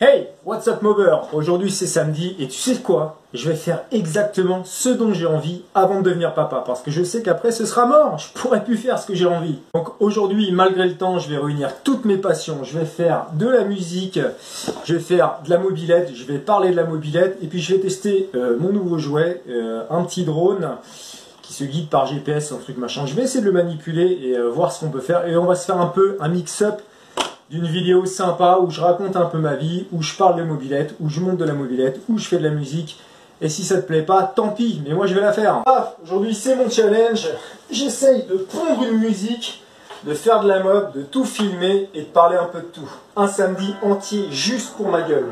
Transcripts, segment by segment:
Hey, what's up mover? Aujourd'hui c'est samedi et tu sais quoi? Je vais faire exactement ce dont j'ai envie avant de devenir papa parce que je sais qu'après ce sera mort, je pourrai plus faire ce que j'ai envie. Donc aujourd'hui, malgré le temps, je vais réunir toutes mes passions. Je vais faire de la musique, je vais faire de la mobilette, je vais parler de la mobilette et puis je vais tester mon nouveau jouet, un petit drone qui se guide par GPS, un truc machin. Je vais essayer de le manipuler et voir ce qu'on peut faire et on va se faire un peu un mix-up d'une vidéo sympa où je raconte un peu ma vie, où je parle de mobilette, où je monte de la mobilette, où je fais de la musique. Et si ça te plaît pas, tant pis, mais moi je vais la faire. Ah, aujourd'hui c'est mon challenge. J'essaye de pondre une musique, de faire de la mob, de tout filmer et de parler un peu de tout. Un samedi entier juste pour ma gueule.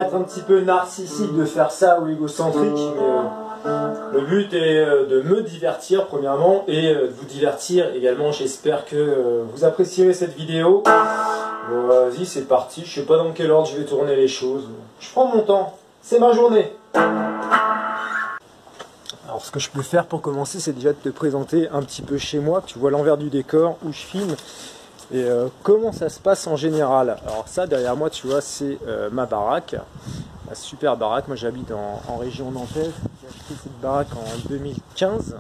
Être un petit peu narcissique de faire ça ou égocentrique, mais le but est de me divertir premièrement et de vous divertir également. J'espère que vous apprécierez cette vidéo. Bon, vas-y, c'est parti. Je sais pas dans quel ordre je vais tourner les choses. Je prends mon temps. C'est ma journée. Alors ce que je peux faire pour commencer, c'est déjà de te présenter un petit peu chez moi. Tu vois l'envers du décor où je filme. Et comment ça se passe en général. Alors ça derrière moi tu vois c'est ma baraque, la super baraque. Moi j'habite en région nantaise, j'ai acheté cette baraque en 2015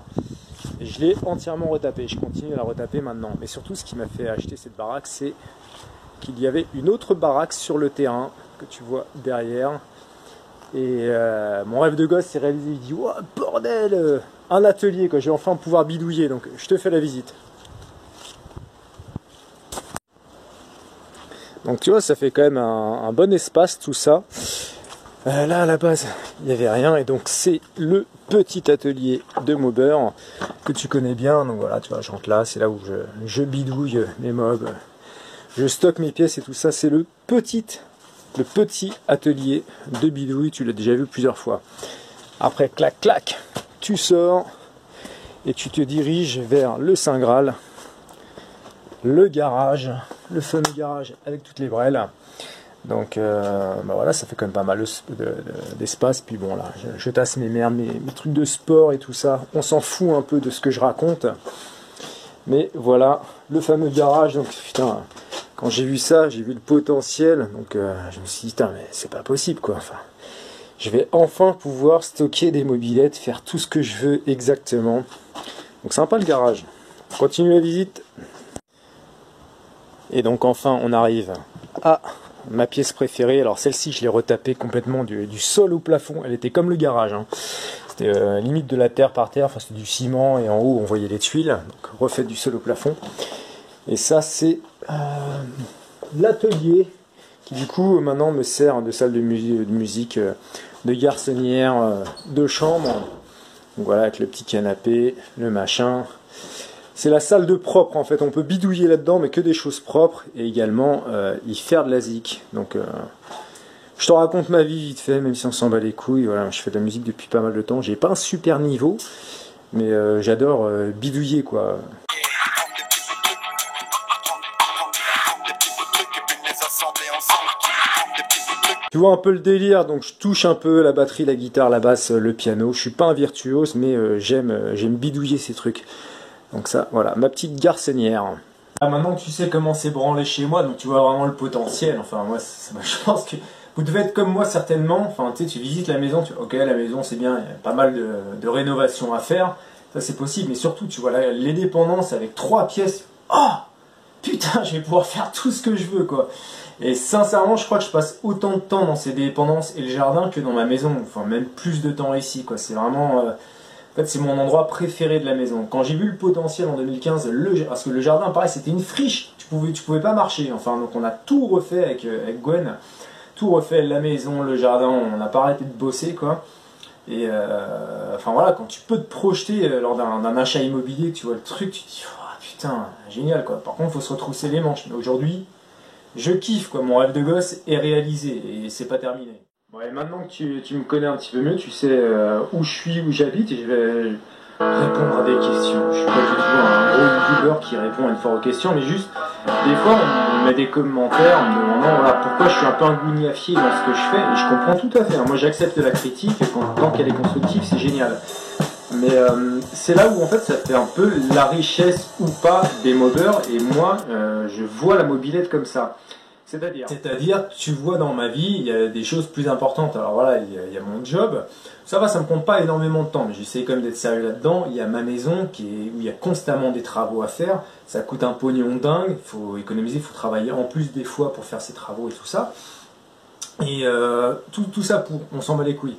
et je l'ai entièrement retapée, je continue à la retaper maintenant. Mais surtout ce qui m'a fait acheter cette baraque, c'est qu'il y avait une autre baraque sur le terrain que tu vois derrière. Et mon rêve de gosse s'est réalisé, il dit oh, bordel, un atelier quoi, je vais enfin pouvoir bidouiller, donc je te fais la visite. Donc tu vois, ça fait quand même un bon espace tout ça. Là à la base, il n'y avait rien et donc c'est le petit atelier de mobber que tu connais bien. Donc voilà, tu vois, je rentre là, c'est là où je bidouille mes mobs, je stocke mes pièces et tout ça. C'est le petit atelier de bidouille, tu l'as déjà vu plusieurs fois. Après, clac clac, tu sors et tu te diriges vers le Saint Graal. Le garage, le fameux garage avec toutes les brelles. Donc bah voilà, ça fait quand même pas mal d'espace. Puis bon là, je tasse mes merdes, mes trucs de sport et tout ça. On s'en fout un peu de ce que je raconte. Mais voilà, le fameux garage. Donc putain, quand j'ai vu ça, j'ai vu le potentiel. Donc je me suis dit, putain mais c'est pas possible quoi. Enfin, je vais enfin pouvoir stocker des mobilettes, faire tout ce que je veux exactement. Donc sympa le garage. On continue la visite. Et donc enfin on arrive à ma pièce préférée. Alors celle-ci je l'ai retapée complètement du sol au plafond. Elle était comme le garage, hein. C'était limite de la terre par terre, enfin c'était du ciment et en haut on voyait les tuiles. Donc refait du sol au plafond. Et ça c'est l'atelier qui du coup maintenant me sert de salle de musique, de garçonnière, de chambre. Donc voilà, avec le petit canapé, le machin. C'est la salle de propre en fait, on peut bidouiller là-dedans mais que des choses propres et également y faire de la zik. Donc je te raconte ma vie vite fait, même si on s'en bat les couilles. Voilà, je fais de la musique depuis pas mal de temps, j'ai pas un super niveau mais j'adore bidouiller quoi. Tu vois un peu le délire, donc je touche un peu la batterie, la guitare, la basse, le piano. Je suis pas un virtuose mais j'aime bidouiller ces trucs. Donc ça, voilà, ma petite garçonnière. Ah, maintenant que tu sais comment c'est branlé chez moi, donc tu vois vraiment le potentiel. Enfin, moi, je pense que vous devez être comme moi certainement. Enfin, tu sais, tu visites la maison, tu vois, ok, la maison c'est bien, il y a pas mal de rénovations à faire. Ça c'est possible, mais surtout, tu vois, les dépendances avec 3 pièces. Oh putain, je vais pouvoir faire tout ce que je veux, quoi. Et sincèrement, je crois que je passe autant de temps dans ces dépendances et le jardin que dans ma maison. Enfin, même plus de temps ici, quoi. C'est vraiment... En fait, c'est mon endroit préféré de la maison. Quand j'ai vu le potentiel en 2015, parce que le jardin, pareil, c'était une friche. Tu pouvais pas marcher. Enfin, donc on a tout refait avec Gwen. Tout refait, la maison, le jardin. On n'a pas arrêté de bosser, quoi. Et enfin voilà, quand tu peux te projeter lors d'un achat immobilier, tu vois le truc, tu te dis, oh, putain, génial, quoi. Par contre, il faut se retrousser les manches. Mais aujourd'hui, je kiffe, quoi. Mon rêve de gosse est réalisé et c'est pas terminé. Ouais, maintenant que tu me connais un petit peu mieux, tu sais où je suis, où j'habite, et je vais répondre à des questions. Je suis pas du tout un gros youtubeur qui répond une fois aux questions, mais juste, des fois, on met des commentaires en me demandant voilà, pourquoi je suis un peu un gougnafier dans ce que je fais, et je comprends tout à fait. Moi, j'accepte la critique, tant qu'elle est constructive, c'est génial. Mais c'est là où en fait ça fait un peu la richesse ou pas des mobbers, et moi je vois la mobilette comme ça. C'est-à-dire, tu vois, dans ma vie, il y a des choses plus importantes. Alors voilà, il y a mon job. Ça va, ça me prend pas énormément de temps, mais j'essaie quand même d'être sérieux là-dedans. Il y a ma maison où il y a constamment des travaux à faire. Ça coûte un pognon dingue. Il faut économiser, il faut travailler en plus des fois pour faire ces travaux et tout ça. Et tout ça on s'en bat les couilles.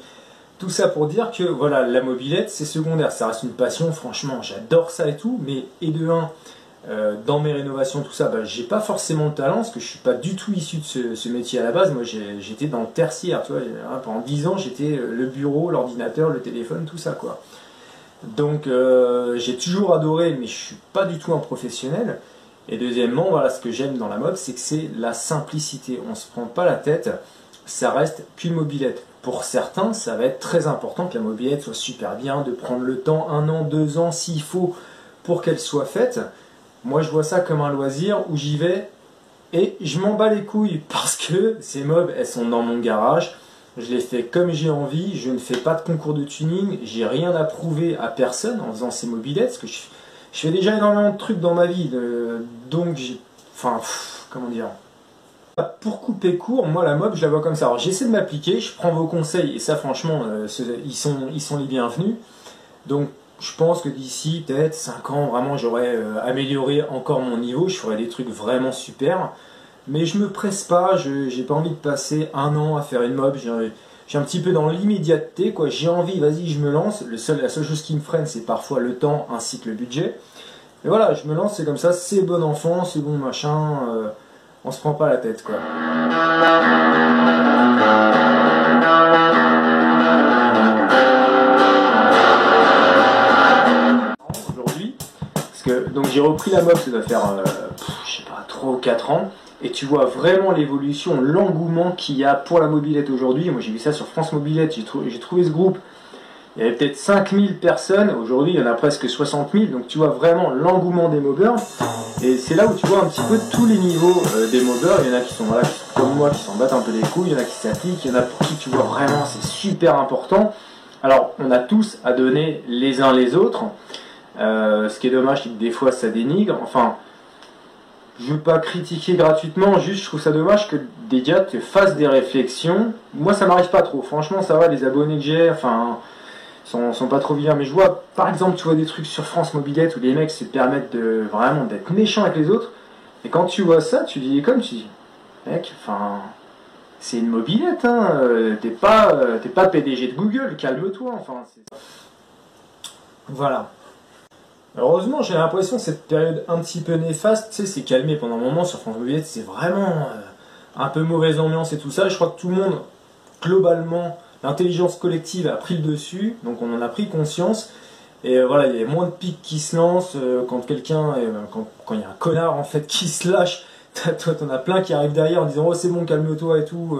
Tout ça pour dire que voilà, la mobilette, c'est secondaire. Ça reste une passion, franchement, j'adore ça et tout. Mais, et de un, dans mes rénovations, tout ça, bah, j'ai pas forcément de talent parce que je suis pas du tout issu de ce métier à la base. Moi, j'étais dans le tertiaire, tu vois. Pendant 10 ans, j'étais le bureau, l'ordinateur, le téléphone, tout ça, quoi. Donc, j'ai toujours adoré, mais je suis pas du tout un professionnel. Et deuxièmement, voilà, ce que j'aime dans la mode, c'est que c'est la simplicité. On se prend pas la tête, ça reste qu'une mobilette. Pour certains, ça va être très important que la mobilette soit super bien, de prendre le temps, 1 an, 2 ans, s'il faut, pour qu'elle soit faite. Moi, je vois ça comme un loisir où j'y vais et je m'en bats les couilles parce que ces mobs, elles sont dans mon garage. Je les fais comme j'ai envie. Je ne fais pas de concours de tuning. J'ai rien à prouver à personne en faisant ces mobilettes parce que je fais déjà énormément de trucs dans ma vie. Donc, comment dire. Pour couper court, moi la mob, je la vois comme ça. Alors, j'essaie de m'appliquer. Je prends vos conseils et ça, franchement, ils sont les bienvenus. Donc, je pense que d'ici peut-être 5 ans, vraiment, j'aurais amélioré encore mon niveau. Je ferais des trucs vraiment super. Mais je me presse pas. J'ai pas envie de passer 1 an à faire une mob. J'ai un petit peu dans l'immédiateté, quoi. J'ai envie, vas-y, je me lance. La seule chose qui me freine, c'est parfois le temps ainsi que le budget. Mais voilà, je me lance, c'est comme ça. C'est bon enfant, c'est bon machin. On se prend pas la tête, quoi. Donc j'ai repris la mob, ça doit faire, je sais pas, 3 ou 4 ans, et tu vois vraiment l'évolution, l'engouement qu'il y a pour la mobilette aujourd'hui. Moi j'ai vu ça sur France Mobilette, j'ai trouvé ce groupe, il y avait peut-être 5000 personnes, aujourd'hui il y en a presque 60 000, donc tu vois vraiment l'engouement des mobbers, et c'est là où tu vois un petit peu tous les niveaux des mobbers. Il y en a qui sont, voilà, qui sont comme moi, qui s'en battent un peu les couilles, il y en a qui s'appliquent, il y en a pour qui tu vois vraiment c'est super important. Alors on a tous à donner les uns les autres. Ce qui est dommage, c'est que des fois ça dénigre. Enfin, je veux pas critiquer gratuitement, juste je trouve ça dommage que des gars te fassent des réflexions. Moi ça m'arrive pas trop, franchement ça va, les abonnés que j'ai, enfin, sont pas trop vilains. Mais je vois, par exemple, tu vois des trucs sur France Mobilette où les mecs se permettent de vraiment d'être méchants avec les autres. Et quand tu vois ça, tu dis comme tu dis, mec, enfin, c'est une mobilette, hein, t'es pas PDG de Google, calme-toi, enfin. Voilà. Heureusement, j'ai l'impression que cette période un petit peu néfaste, tu sais, s'est calmée pendant un moment sur France Mobilette. C'est vraiment un peu mauvaise ambiance et tout ça. Je crois que tout le monde, globalement, l'intelligence collective a pris le dessus, donc on en a pris conscience. Et voilà, il y a moins de pics qui se lancent quand quelqu'un, quand il y a un connard en fait qui se lâche. Toi, t'en as plein qui arrivent derrière en disant oh c'est bon, calme-toi et tout.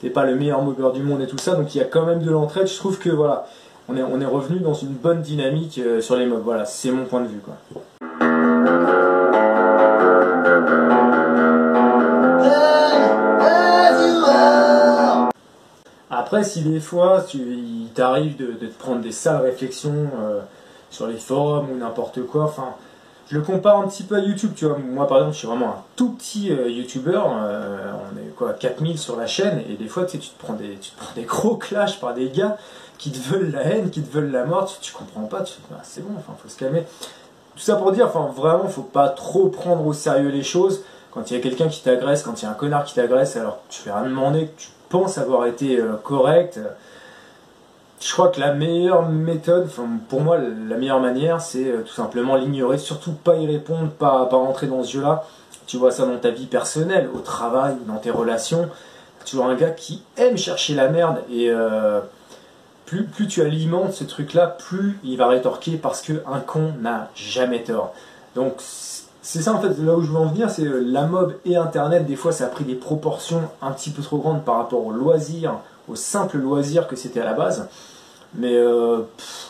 T'es pas le meilleur mobbeur du monde et tout ça. Donc il y a quand même de l'entraide. Je trouve que voilà. On est revenu dans une bonne dynamique sur les mobs. Voilà, c'est mon point de vue, quoi. Après, si des fois il t'arrive de te prendre des sales réflexions sur les forums ou n'importe quoi, enfin, je le compare un petit peu à YouTube, tu vois. Moi, par exemple, je suis vraiment un tout petit YouTuber. On est quoi, 4000 sur la chaîne, et des fois, tu sais, tu te prends des gros clashs par des gars qui te veulent la haine, qui te veulent la mort. Tu comprends pas. Tu te dis, ah, c'est bon, enfin, faut se calmer. Tout ça pour dire, enfin, vraiment, faut pas trop prendre au sérieux les choses. Quand il y a quelqu'un qui t'agresse, quand il y a un connard qui t'agresse, alors tu fais rien demander, que tu penses avoir été correct. Je crois que la meilleure méthode, enfin, pour moi, la meilleure manière, c'est tout simplement l'ignorer, surtout pas y répondre, pas rentrer dans ce jeu-là. Tu vois ça dans ta vie personnelle, au travail, dans tes relations. Tu vois un gars qui aime chercher la merde, et plus tu alimentes ce truc-là, plus il va rétorquer parce qu'un con n'a jamais tort. Donc c'est ça en fait, là où je veux en venir, c'est la mob et Internet, des fois ça a pris des proportions un petit peu trop grandes par rapport au loisir, au simple loisir que c'était à la base. Mais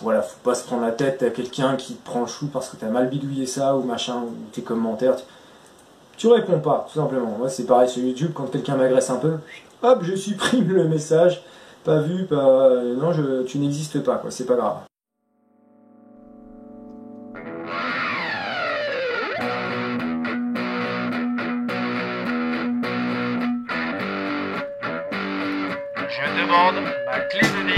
voilà, faut pas se prendre la tête à quelqu'un qui te prend le chou parce que t'as mal bidouillé ça ou machin, ou tes commentaires. Tu réponds pas, tout simplement. Moi c'est pareil sur YouTube, quand quelqu'un m'agresse un peu, hop, je supprime le message. Pas vu, pas... non, tu n'existes pas, quoi, c'est pas grave. Je demande ma clé de 10.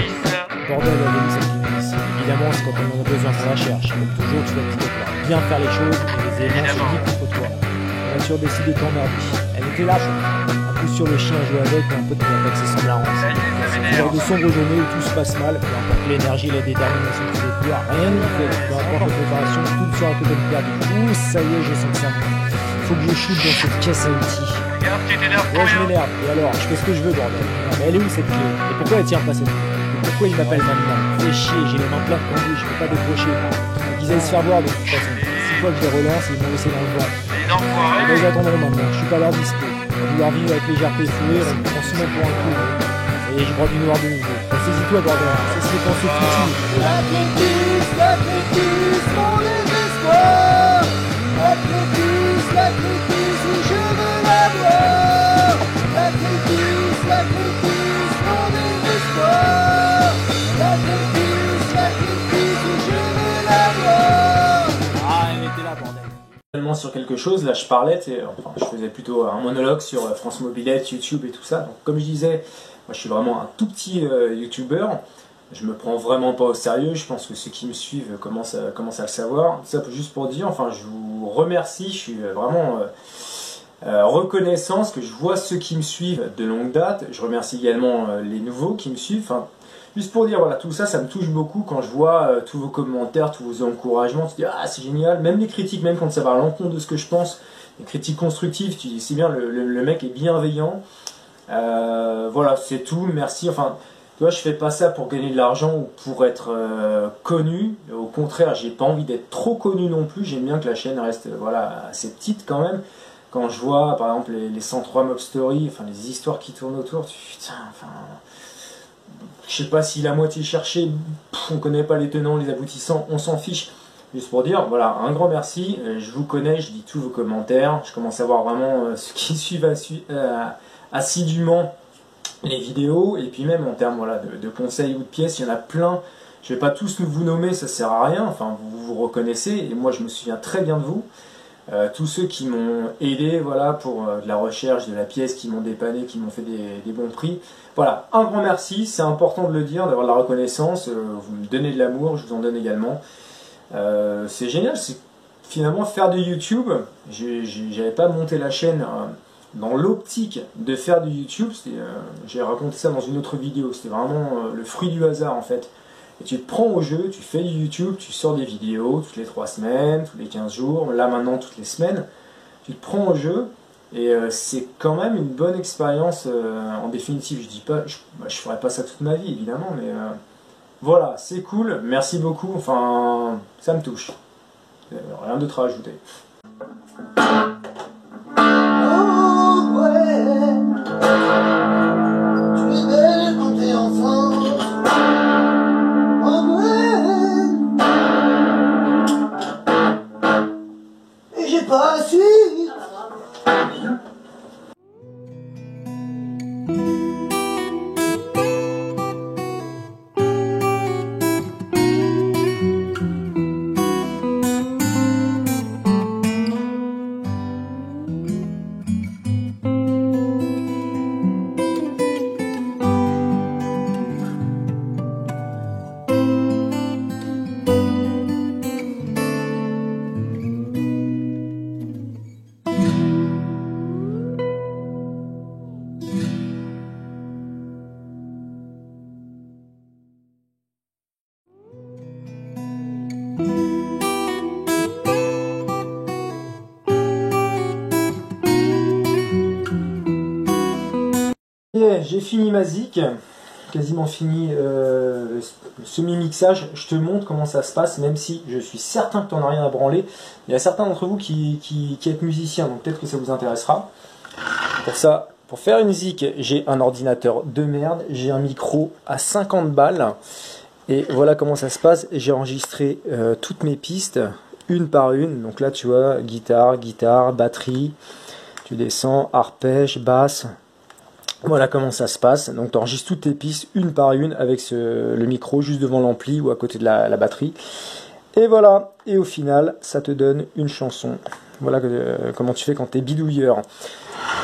Bordel, la Denis Alpinis. Évidemment, c'est quand on en a besoin qu'on la cherche. Comme toujours, tu vas bien faire les choses et les éléments se disent contre toi. La nature décide de t'emmerder. Elle était là, un coup sur le chien à jouer avec, un peu de contact, c'est semblant. C'est de sombres journées où tout se passe mal, peu importe l'énergie et la détermination que tu déploies, rien n'y fait. Peu importe la préparation, tout sera peut-être perdu. Ouh, ça y est, je sens que ça monte. Faut que je shoot dans cette caisse à outils. Ouais, je m'énerve. Et alors, je fais ce que je veux, bordel. Mais elle est où cette clé? Et pourquoi elle tient pas cette clé? Et pourquoi il m'appelle maintenant? Fais chier, j'ai les mains pleines de conduits, je peux pas décrocher. Donc ils allaient se faire voir de toute façon. 6 fois que je les relance, ils m'ont laissé dans le vent. Et ben ils attendront maintenant, je suis pas leur dispo. On va vouloir vivre avec légèreté et sourire, on me prend souvent pour un coup. Et je broie du noir de nouveau. Saisis-toi, bordel. C'est ce qu'on se foutit. L'athlétisme, mon désespoir. L'athlétisme, oui, je veux l'avoir. L'athlétisme, mon désespoir. L'athlétisme, oui, je veux l'avoir. Ah, elle était là, bordel. Sur quelque chose, là je parlais, enfin, je faisais plutôt un monologue sur France Mobilette, YouTube et tout ça. Donc, comme je disais, moi je suis vraiment un tout petit youtubeur. Je me prends vraiment pas au sérieux, je pense que ceux qui me suivent commencent à le savoir. Ça juste pour dire, enfin je vous remercie, je suis vraiment reconnaissant parce que je vois ceux qui me suivent de longue date. Je remercie également les nouveaux qui me suivent. Enfin, juste pour dire, voilà, tout ça, ça me touche beaucoup quand je vois tous vos commentaires, tous vos encouragements. Tu te dis, ah c'est génial, même les critiques, même quand ça va à l'encontre de ce que je pense, les critiques constructives, tu dis, c'est bien, le mec est bienveillant. Voilà, c'est tout, merci. Enfin, tu vois, je fais pas ça pour gagner de l'argent ou pour être connu. Au contraire, j'ai pas envie d'être trop connu non plus. J'aime bien que la chaîne reste voilà, assez petite quand même. Quand je vois, par exemple, les 103 Mob Story, enfin, les histoires qui tournent autour, putain, enfin... Je sais pas si la moitié cherchée, on connaît pas les tenants, les aboutissants, on s'en fiche. Juste pour dire, voilà, un grand merci. Je vous connais, je lis tous vos commentaires. Je commence à voir vraiment ceux qui suivent assidûment les vidéos. Et puis même en termes voilà, de conseils ou de pièces, il y en a plein. Je vais pas tous vous nommer, ça sert à rien. Enfin, vous vous reconnaissez. Et moi, je me souviens très bien de vous. Tous ceux qui m'ont aidé voilà, pour de la recherche, de la pièce, qui m'ont dépanné, qui m'ont fait des bons prix. Voilà, un grand merci, c'est important de le dire, d'avoir de la reconnaissance, vous me donnez de l'amour, je vous en donne également. C'est génial, c'est finalement faire du YouTube, j'avais pas monté la chaîne dans l'optique de faire du YouTube, j'ai raconté ça dans une autre vidéo, c'était vraiment le fruit du hasard en fait. Et tu te prends au jeu, tu fais du YouTube, tu sors des vidéos toutes les 3 semaines, tous les 15 jours, là maintenant toutes les semaines. Tu te prends au jeu et c'est quand même une bonne expérience en définitive. Je dis pas, je ferai pas ça toute ma vie évidemment, mais voilà, c'est cool, merci beaucoup, enfin ça me touche. Rien d'autre à ajouter. Pas la suite. J'ai fini ma zik, quasiment fini semi-mixage. Je te montre comment ça se passe, même si je suis certain que tu n'en as rien à branler. Il y a certains d'entre vous qui êtes musiciens, donc peut-être que ça vous intéressera. Pour ça, pour faire une zik, j'ai un ordinateur de merde, j'ai un micro à 50 balles. Et voilà comment ça se passe. J'ai enregistré toutes mes pistes, une par une. Donc là, tu vois, guitare, batterie. Tu descends, arpège, basse. Voilà comment ça se passe. Donc tu enregistres toutes tes pistes une par une avec le micro juste devant l'ampli ou à côté de la batterie. Et voilà. Et au final, ça te donne une chanson. Voilà comment tu fais quand tu es bidouilleur.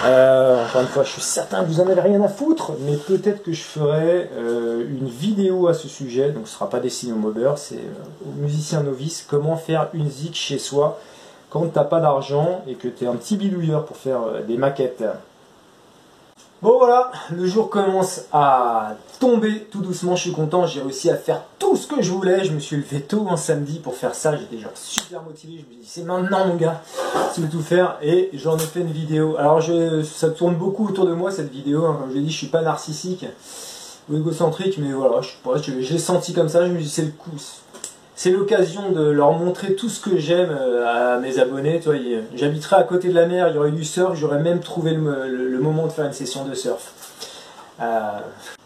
Encore une fois, je suis certain que vous en avez rien à foutre, mais peut-être que je ferai une vidéo à ce sujet, donc ce sera pas destiné aux mobbers, c'est aux musiciens novices, comment faire une zik chez soi quand t'as pas d'argent et que t'es un petit bidouilleur pour faire des maquettes. Bon voilà, le jour commence à tomber tout doucement, je suis content, j'ai réussi à faire tout ce que je voulais, je me suis levé tôt un samedi pour faire ça, j'étais genre super motivé, je me dis c'est maintenant mon gars, tu veux tout faire, et j'en ai fait une vidéo. Alors ça tourne beaucoup autour de moi cette vidéo, hein. Comme je l'ai dit, je suis pas narcissique ou égocentrique, mais voilà, je l'ai senti comme ça, je me dis c'est le coup. C'est l'occasion de leur montrer tout ce que j'aime à mes abonnés. J'habiterais à côté de la mer, il y aurait du surf, j'aurais même trouvé le moment de faire une session de surf.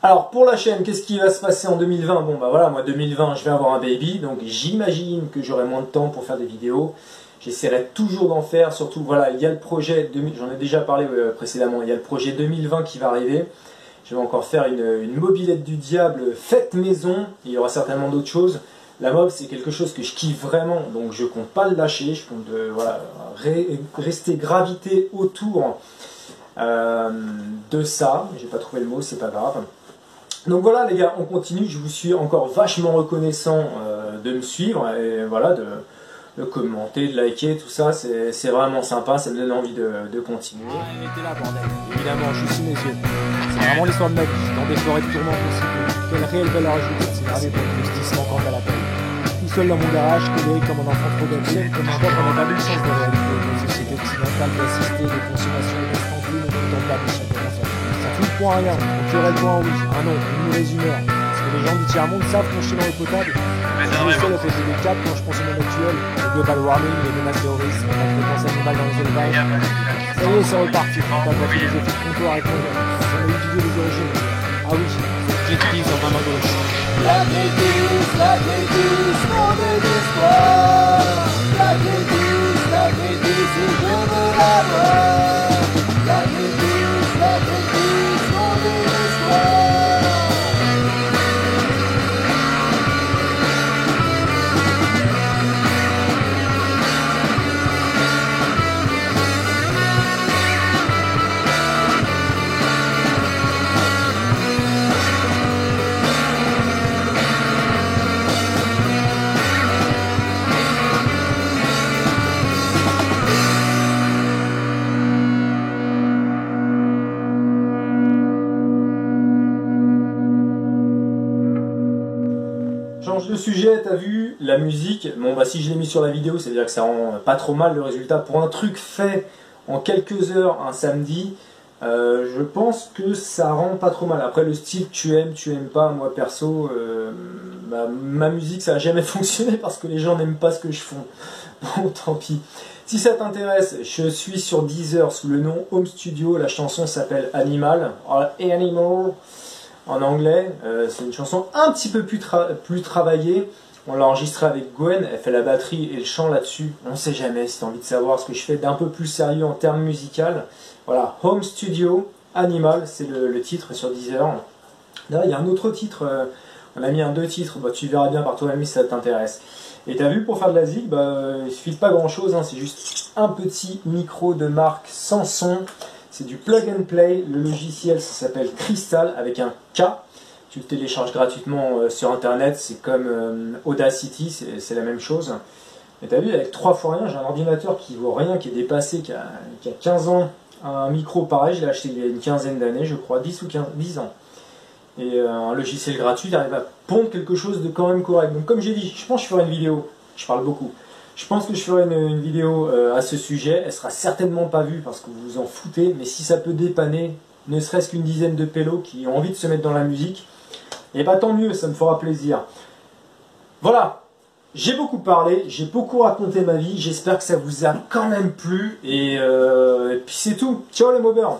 Alors pour la chaîne, qu'est-ce qui va se passer en 2020? Bon bah voilà, moi 2020 je vais avoir un baby, donc j'imagine que j'aurai moins de temps pour faire des vidéos. J'essaierai toujours d'en faire, surtout voilà, il y a le projet, j'en ai déjà parlé précédemment, il y a le projet 2020 qui va arriver. Je vais encore faire une mobilette du diable faite maison, il y aura certainement d'autres choses. La mob c'est quelque chose que je kiffe vraiment, donc je compte pas le lâcher, je compte voilà, rester gravité autour de ça. J'ai pas trouvé le mot, c'est pas grave. Donc voilà les gars, on continue, je vous suis encore vachement reconnaissant de me suivre et voilà, de commenter, de liker, tout ça, c'est vraiment sympa, ça me donne envie de continuer. T'es là bordel, évidemment, je suis sous mes yeux. C'est vraiment l'histoire de ma vie, dans des forêts de tourments possibles. Quelle réelle valeur ajoutée de s'énerver pour une justice manquante à la peine. Tout seul dans mon garage, colérique comme un enfant trop bête, comme un gars qu'on n'a pas eu le sens de réalité. Une société occidentale d'assister des consommations instantanées ne contemplable de chaque personne. Ça fout le point à rien, on tuerait le point en rouge. Ah non, une mauvaise humeur. Parce que les gens du tiers-monde savent qu'on chie dans l'eau potable. Je suis seul à faire des câbles quand je pense au monde actuel. Le global warming, les menaces terroristes, la fréquence animale dans les élevages. Ça y est, c'est reparti. On tape la philosophie de comptoir avec moi. On a étudié les origines. Ah oui, j'utilise dans ma main gauche. Sacrifice, nom de l'espoir. Sacrifice, sacrifice, et je veux la voir. Sacrifice, sacrifice, nom de l'espoir. Change de sujet, t'as vu, la musique, bon bah si je l'ai mis sur la vidéo, ça veut dire que ça rend pas trop mal le résultat. Pour un truc fait en quelques heures un samedi, je pense que ça rend pas trop mal. Après le style tu aimes pas, moi perso, bah, ma musique ça a jamais fonctionné parce que les gens n'aiment pas ce que je fais. Bon tant pis. Si ça t'intéresse, je suis sur Deezer sous le nom Home Studio, la chanson s'appelle Animal, Animal en anglais, c'est une chanson un petit peu plus travaillée. On l'a enregistrée avec Gwen, elle fait la batterie et le chant là-dessus. On sait jamais si tu as envie de savoir ce que je fais d'un peu plus sérieux en termes musical. Voilà, Home Studio, Animal, c'est le titre sur Deezer. Là, il y a un autre titre, on a mis deux titres, bah, tu verras bien par toi-même si ça t'intéresse. Et tu as vu, pour faire de la zig, bah, il suffit de pas grand-chose, hein, c'est juste un petit micro de marque sans son. C'est du plug and play, le logiciel ça s'appelle Crystal avec un K. Tu le télécharges gratuitement sur internet, c'est comme Audacity, c'est la même chose. Mais tu as vu, avec 3 fois rien, j'ai un ordinateur qui vaut rien, qui est dépassé, qui a 15 ans. Un micro pareil, je l'ai acheté il y a une quinzaine d'années, je crois, 10 ans. Et un logiciel gratuit, il arrive à pondre quelque chose de quand même correct. Donc comme j'ai dit, je pense que je ferai une vidéo, je parle beaucoup. Je pense que je ferai une vidéo à ce sujet, elle sera certainement pas vue parce que vous vous en foutez, mais si ça peut dépanner, ne serait-ce qu'une dizaine de pélos qui ont envie de se mettre dans la musique, et bah tant mieux, ça me fera plaisir. Voilà, j'ai beaucoup parlé, j'ai beaucoup raconté ma vie, j'espère que ça vous a quand même plu, et puis c'est tout. Ciao les mobbers.